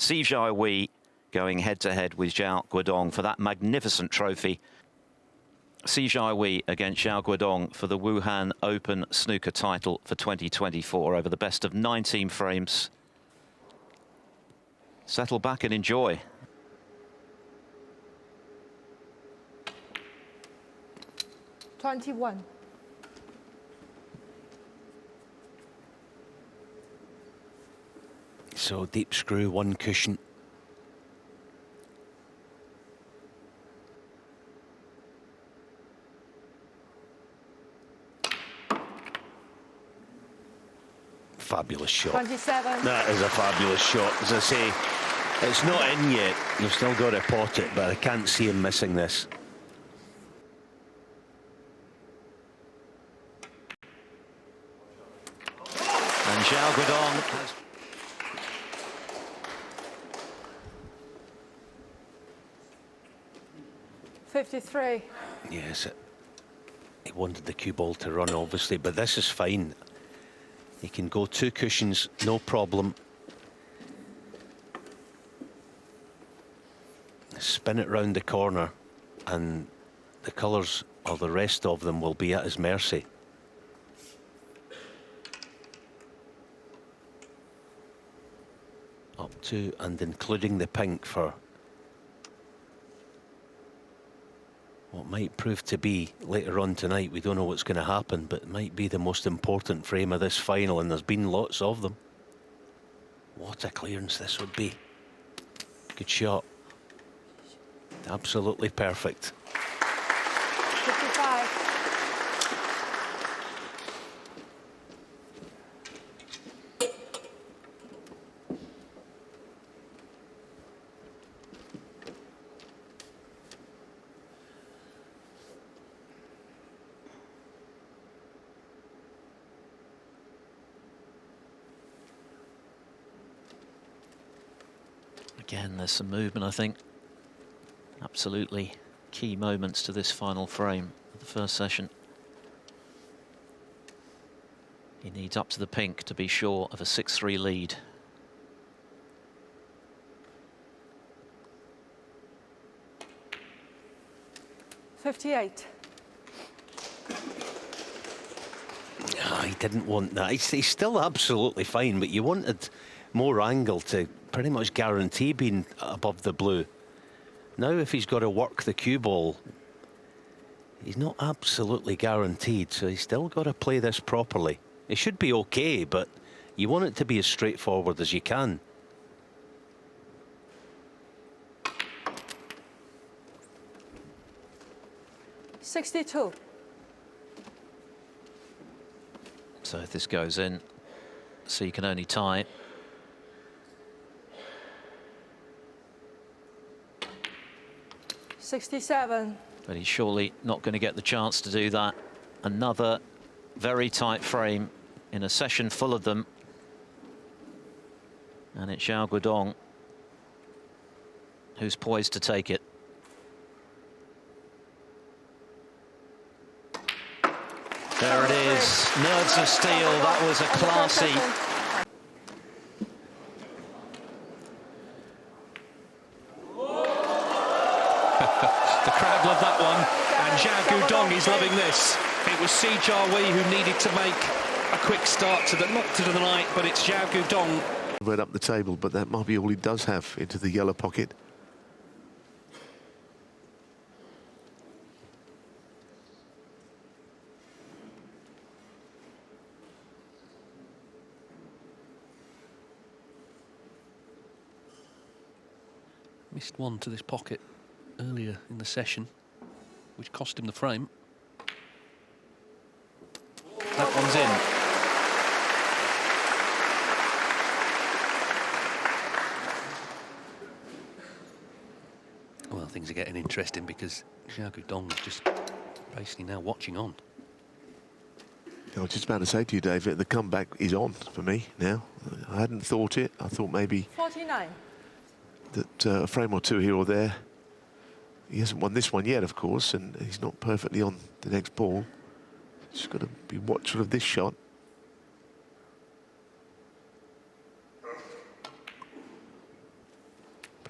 Xiao going head-to-head with Xiao Guodong for that magnificent trophy. Xiao against Xiao Guodong for the Wuhan Open snooker title for 2024 over the best of 19 frames. Settle back and enjoy. $21. So deep screw, one cushion. Fabulous shot. 27. That is a fabulous shot. As I say, it's not in yet. You've still got to pot it, but I can't see him missing this. And Xiao Guodong has... $53. Yes, he wanted the cue ball to run, obviously, but this is fine. He can go two cushions, no problem. Spin it round the corner, and the colours, or the rest of them, will be at his mercy. Up to and including the pink for what might prove to be later on tonight. We don't know what's going to happen, but it might be the most important frame of this final, and there's been lots of them. What a clearance this would be. Good shot. Absolutely perfect. 55. Again, there's some movement, I think. Absolutely key moments to this final frame of the first session. He needs up to the pink to be sure of a 6-3 lead. $58. He didn't want that. He's still absolutely fine, but you wanted more angle to pretty much guarantee being above the blue. Now, if he's got to work the cue ball, he's not absolutely guaranteed, so he's still got to play this properly. It should be okay, but you want it to be as straightforward as you can. $62. So if this goes in, so you can only tie. $67. But he's surely not going to get the chance to do that. Another very tight frame in a session full of them. And it's Xiao Guodong who's poised to take it. There it is, nerves of steel. That was a classy. The crowd love that one, and Xiao Guodong is loving this. It was Xiao who needed to make a quick start to the night, but it's Xiao Guodong. Right up the table, but that might be all he does have into the yellow pocket. Missed one to this pocket earlier in the session, which cost him the frame. That one's in. Well, things are getting interesting because Xiao Guodong is just basically now watching on. I was just about to say to you, David, the comeback is on for me now. I hadn't thought it. I thought maybe 49. that a frame or two here or there. He hasn't won this one yet, of course, and he's not perfectly on the next ball. Just got to be watchful of this shot.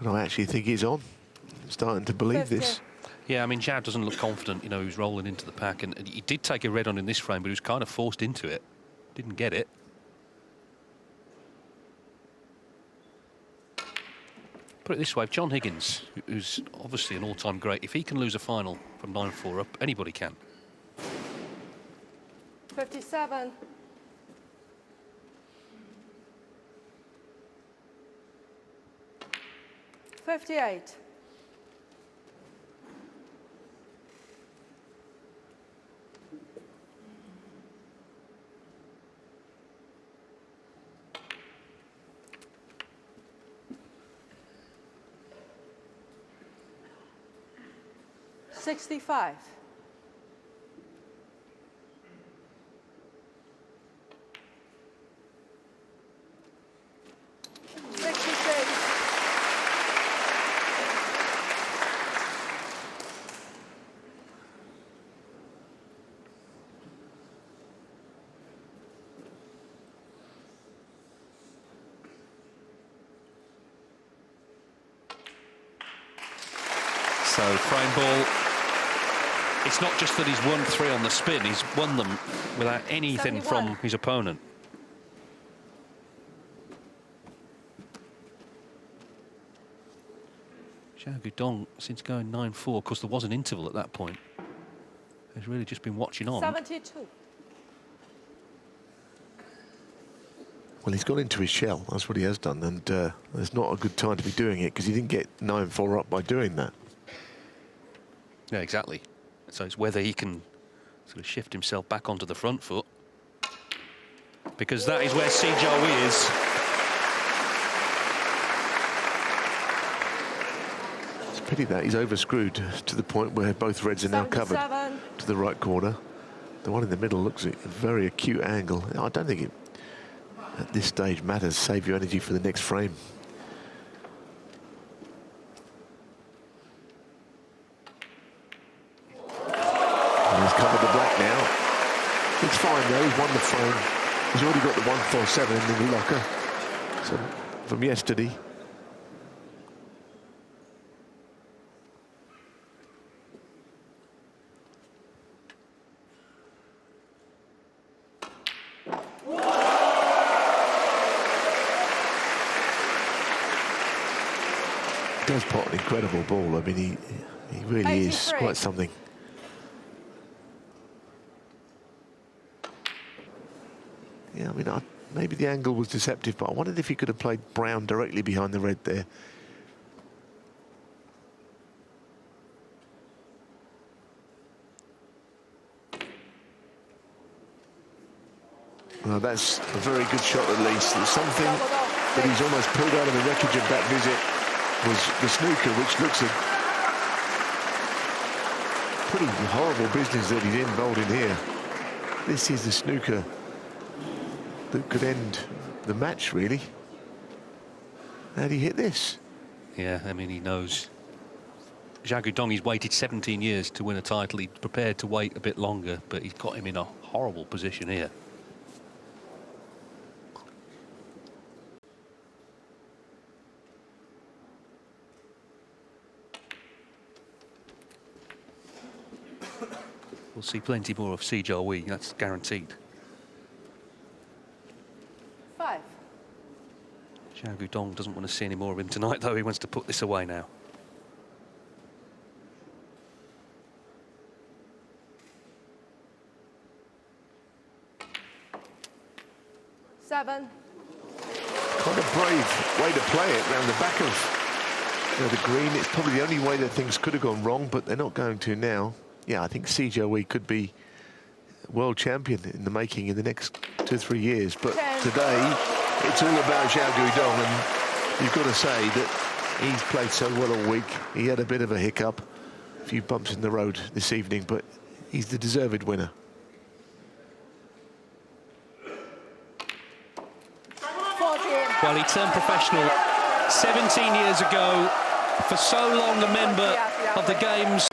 But I actually think he's on. I'm starting to believe 50. this. Yeah, I mean, Xiao doesn't look confident. You know, he was rolling into the pack, and he did take a red on in this frame, but he was kind of forced into it. Didn't get it. Put it this way, if John Higgins, who's obviously an all-time great, if he can lose a final from 9-4 up, anybody can. 57. 58. $65. 66. So, frame ball. It's not just that he's won 3 on the spin, he's won them without anything 71. from his opponent. Xiao Guodong, since going 9-4, of course there was an interval at that point, has really just been watching on. 72. Well, he's gone into his shell. That's what he has done. And there's not a good time to be doing it because he didn't get 9-4 up by doing that. Yeah, exactly. So it's whether he can sort of shift himself back onto the front foot, because that is where Xiao is. It's a pity that he's overscrewed to the point where both reds are now covered 77. to the right corner. The one in the middle looks at a very acute angle. I don't think it, at this stage, matters. Save your energy for the next frame. He's covered the black now. It's fine though, he's won the frame. He's already got the 147 in the locker. So, from yesterday. He does pot an incredible ball. I mean, he really is 83. quite something. Yeah, I mean, maybe the angle was deceptive, but I wondered if he could have played brown directly behind the red there. Well, that's a very good shot at least. It's something that he's almost pulled out of the wreckage of that visit was the snooker, which looks a pretty horrible business that he's involved in here. This is the snooker that could end the match, really. How do you hit this? Yeah, I mean, he knows. Xiao Guodong, he's waited 17 years to win a title. He's prepared to wait a bit longer, but he's got him in a horrible position here. We'll see plenty more of Xiao, that's guaranteed. 5. Xiao Guodong doesn't want to see any more of him tonight, though. He wants to put this away now. Seven. Quite a brave way to play it round the back of the green. It's probably the only way that things could have gone wrong, but they're not going to now. Yeah, I think Xiao could be world champion in the making in the next 2 or 3 years. But 10. today, it's all about Xiao Guodong, and you've got to say that he's played so well all week. He had a bit of a hiccup, a few bumps in the road this evening, but he's the deserved winner. Well, he turned professional 17 years ago. For so long a member of the Games.